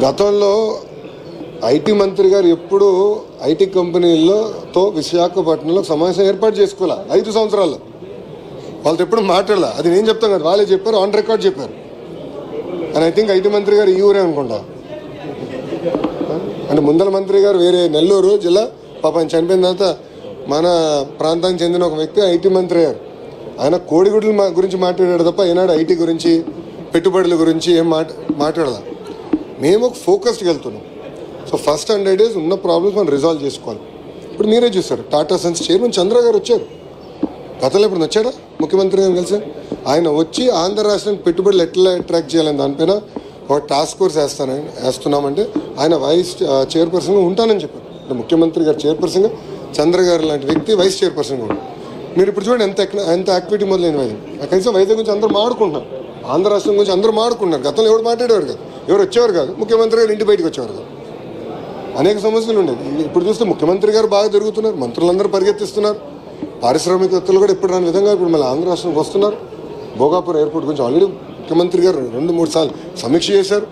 గతంలో ఐటీ మంత్రి గారు ఎప్పుడు ఐటీ కంపెనీలతో విశాఖపట్నంలో సమావేశం ఏర్పాటు చేసుకోవాలి 5 సంవత్సరాల్లో. వాళ్ళతో ఎప్పుడు మాట్లాడాల. అది నేను చెప్తాను కదా, వాళ్ళే చెప్పారు, ఆన్ రికార్డ్ చెప్పారు. అండ్ ఐ థింక్ ఐటీ మంత్రి గారు ఈ ఊరే అనుకుంటా. అంటే ముందల మంత్రి గారు వేరే నెల్లూరు జిల్లా, పాపం చనిపోయిన తర్వాత మన ప్రాంతానికి చెందిన ఒక వ్యక్తి ఐటీ మంత్రి గారు. ఆయన కోడిగుడ్ల గురించి మాట్లాడాడు తప్ప ఈనాడు ఐటీ గురించి, పెట్టుబడుల గురించి ఏం మాట్లాడాల. మేము ఒక ఫోకస్డ్కి వెళ్తున్నాం. సో ఫస్ట్ 100 days ఉన్న ప్రాబ్లమ్స్ మనం రిజాల్వ్ చేసుకోవాలి. ఇప్పుడు మీరే చూస్తారు, టాటా సన్స్ చైర్మన్ చంద్ర గారు వచ్చారు. గతంలో ఇప్పుడు వచ్చాడా ముఖ్యమంత్రి గారు కలిసి? ఆయన వచ్చి ఆంధ్ర రాష్ట్రానికి పెట్టుబడులు ఎట్లా అట్రాక్ట్ చేయాలని దానిపైన ఒక టాస్క్ ఫోర్స్ వేస్తున్నామంటే ఆయన వైస్ చైర్పర్సన్గా ఉంటానని చెప్పారు. అంటే ముఖ్యమంత్రి గారు చైర్పర్సన్గా, చంద్ర గారు లాంటి వ్యక్తి వైస్ చైర్పర్సన్గా ఉంటారు. మీరు ఇప్పుడు చూడండి ఎంత యాక్టివిటీ మొదలైన వైద్యం. కనీసం వైద్యం గురించి అందరూ మాడుకుంటున్నారు, ఆంధ్ర రాష్ట్రం గురించి అందరూ మాడుకుంటున్నారు. గతంలో ఎవరు మాట్లాడేవారు కాదు, ఎవరు వచ్చేవారు కాదు, ముఖ్యమంత్రి గారు ఇంటి బయటకు వచ్చేవారు కాదు. అనేక సమస్యలు ఉండేవి. ఇప్పుడు చూస్తే ముఖ్యమంత్రి గారు బాగా తిరుగుతున్నారు, మంత్రులందరూ పరిగెత్తిస్తున్నారు, పారిశ్రామికవేత్తలు కూడా ఇప్పుడు రాని విధంగా ఇప్పుడు మళ్ళీ ఆంధ్ర రాష్ట్రానికి వస్తున్నారు. భోగాపురం ఎయిర్పోర్ట్ గురించి ఆల్రెడీ ముఖ్యమంత్రి గారు 2-3 సార్లు సమీక్ష చేశారు.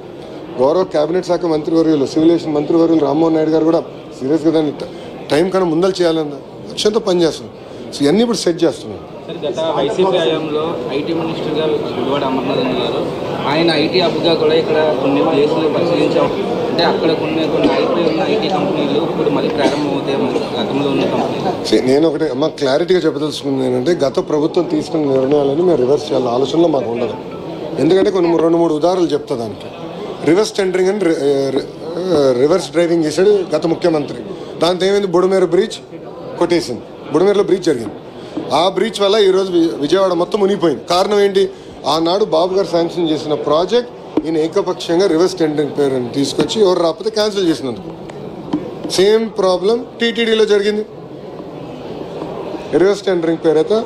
గౌరవ కేబినెట్ శాఖ మంత్రివర్యులు, సివిలేషన్ మంత్రివర్యులు రామ్మోహన్ నాయుడు గారు కూడా సీరియస్గా దాన్ని టైం కన్నా ముందలు చేయాలన్న లక్ష్యంతో పనిచేస్తున్నారు. సో ఇవన్నీ ఇప్పుడు సెట్ చేస్తున్నాం. గత వైసీపీ హయాంలో ఐటీ మినిస్టర్ గారు గుడివాడ అమర్నాథ్ గారు ఆయన ఐటీ హబ్గా కూడా ఇక్కడ కొన్ని ప్లేసులు పరిశీలించాం. అంటే అక్కడ కొన్ని అయిపోయి ఉన్న ఐటీ కంపెనీలు ఇప్పుడు మళ్ళీ ప్రారంభమవుతాయి గతంలో ఉన్న కంపెనీలు. నేను ఒకటి క్లారిటీగా చెప్పదలుచుకుంది ఏంటంటే, గత ప్రభుత్వం తీసుకున్న నిర్ణయాలని మేము రివర్స్ చేయాలని ఆలోచనలో మాకు ఉండదు. ఎందుకంటే కొన్ని 2-3 ఉదాహరణలు చెప్తా. దానికి రివర్స్ టెండరింగ్ అని రివర్స్ డ్రైవింగ్ చేశాడు గత ముఖ్యమంత్రి. దాంతో ఏమైంది, బుడమేరు బ్రిడ్జ్ కొట్టేసింది. బుడమేరులో బ్రిడ్జ్ జరిగింది. ఆ బ్రిడ్జ్ వల్ల ఈరోజు విజయవాడ మొత్తం మునిగిపోయింది. కారణం ఏంటి? ఆనాడు బాబు గారు శాంక్షన్ చేసిన ప్రాజెక్ట్ ఈయన ఏకపక్షంగా రివర్స్ టెండరింగ్ పేరుని తీసుకొచ్చి ఎవరు రాకపోతే క్యాన్సిల్ చేసినందుకు. సేమ్ ప్రాబ్లం టీటీడీలో జరిగింది. రివర్స్ టెండరింగ్ పేరైతే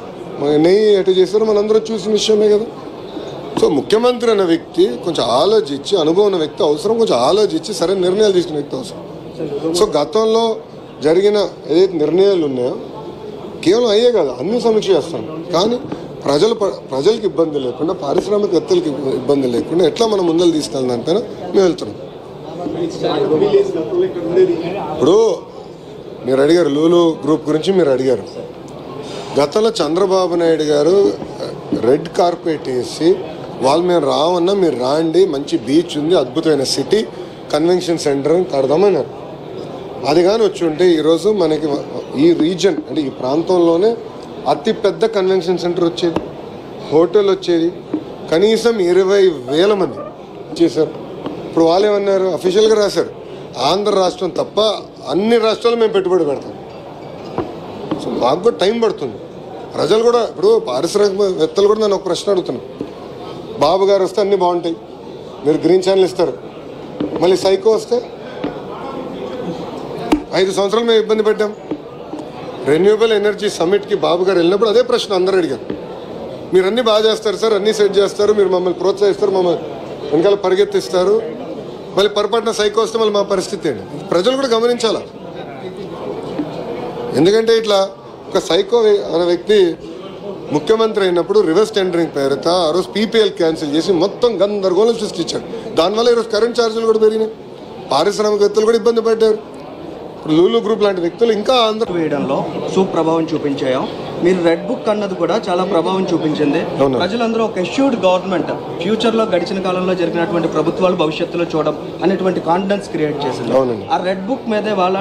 నెయ్యి ఎటు చేస్తారో మనందరూ చూసిన విషయమే కదా. సో ముఖ్యమంత్రి అనే వ్యక్తి కొంచెం ఆలోచించి, అనుభవం ఉన్న వ్యక్తి అవసరం, కొంచెం ఆలోచించి సరైన నిర్ణయాలు తీసుకునే వ్యక్తి అవసరం. సో గతంలో జరిగిన ఏదైతే నిర్ణయాలు ఉన్నాయో కేవలం అయ్యే కాదు, అన్ని సమీక్ష చేస్తాం. కానీ ప్రజలకు ఇబ్బంది లేకుండా, పారిశ్రామికవేత్తలకు ఇబ్బంది లేకుండా ఎట్లా మనం ముందలు తీసుకెళ్ళిన దానిపైన మేము వెళ్తున్నాం. ఇప్పుడు మీరు అడిగారు లూలు గ్రూప్ గురించి, మీరు అడిగారు. గతంలో చంద్రబాబు నాయుడు గారు రెడ్ కార్పెట్ వేసి వాళ్ళు మేము రావన్నా మీరు రాండి, మంచి బీచ్ ఉంది, అద్భుతమైన సిటీ, కన్వెన్షన్ సెంటర్ కడదామన్నారు. అది కానీ వచ్చి ఉంటే ఈరోజు మనకి ఈ రీజన్ అంటే ఈ ప్రాంతంలోనే అతిపెద్ద కన్వెన్షన్ సెంటర్ వచ్చేది, హోటల్ వచ్చేది, కనీసం 20,000 మంది చేశారు. ఇప్పుడు వాళ్ళు ఏమన్నారు, అఫీషియల్గా రాశారు, ఆంధ్ర రాష్ట్రం తప్ప అన్ని రాష్ట్రాలు మేము పెట్టుబడి పెడతాం. సో మాకు కూడా టైం పడుతుంది. ప్రజలు కూడా ఇప్పుడు పారిశ్రామికవేత్తలు కూడా నన్ను ఒక ప్రశ్న అడుగుతున్నాను. బాబు గారు వస్తే అన్నీ బాగుంటాయి, మీరు గ్రీన్ ఛానల్ ఇస్తారు, మళ్ళీ సైకో వస్తే 5 సంవత్సరాలు మేము ఇబ్బంది పెట్టాం. రెన్యూవబుల్ ఎనర్జీ సమ్మిట్కి బాబు గారు వెళ్ళినప్పుడు అదే ప్రశ్న అందరూ అడిగారు. మీరు అన్నీ బాగా చేస్తారు సార్, అన్నీ సెట్ చేస్తారు, మీరు మమ్మల్ని ప్రోత్సహిస్తారు, మమ్మల్ని వెనకాల పరిగెత్తిస్తారు, మళ్ళీ పొరపాటున సైకో వస్తే మళ్ళీ మా పరిస్థితి ఏంటి? ప్రజలు కూడా గమనించాలా. ఎందుకంటే ఇట్లా ఒక సైకో అనే వ్యక్తి ముఖ్యమంత్రి అయినప్పుడు రివర్స్ టెండరింగ్ పేరుతో ఆ రోజు పీపీఎల్ క్యాన్సిల్ చేసి మొత్తం గందరగోళం సృష్టించాడు. దానివల్ల ఈరోజు కరెంట్ ఛార్జీలు కూడా పెరిగినాయి, పారిశ్రామికవేత్తలు కూడా ఇబ్బంది పడ్డారు. ఇప్పుడు లూలు గ్రూప్ లాంటి వ్యక్తులు ఇంకా ఆంధ్ర వేయడంలో సుప్రభావం చూపించాయో, మీరు రెడ్ బుక్ అన్నది కూడా చాలా ప్రభావం చూపించింది. ప్రజలందరూ ఒక ఎష్యూర్డ్ గవర్నమెంట్ ఫ్యూచర్ లో గడిచిన కాలంలో జరిగినటువంటి ప్రభుత్వాలు భవిష్యత్తులో చూడడం అనేటువంటి కాన్ఫిడెన్స్ క్రియేట్ చేసింది. ఆ రెడ్ బుక్ మీదే వాళ్ళ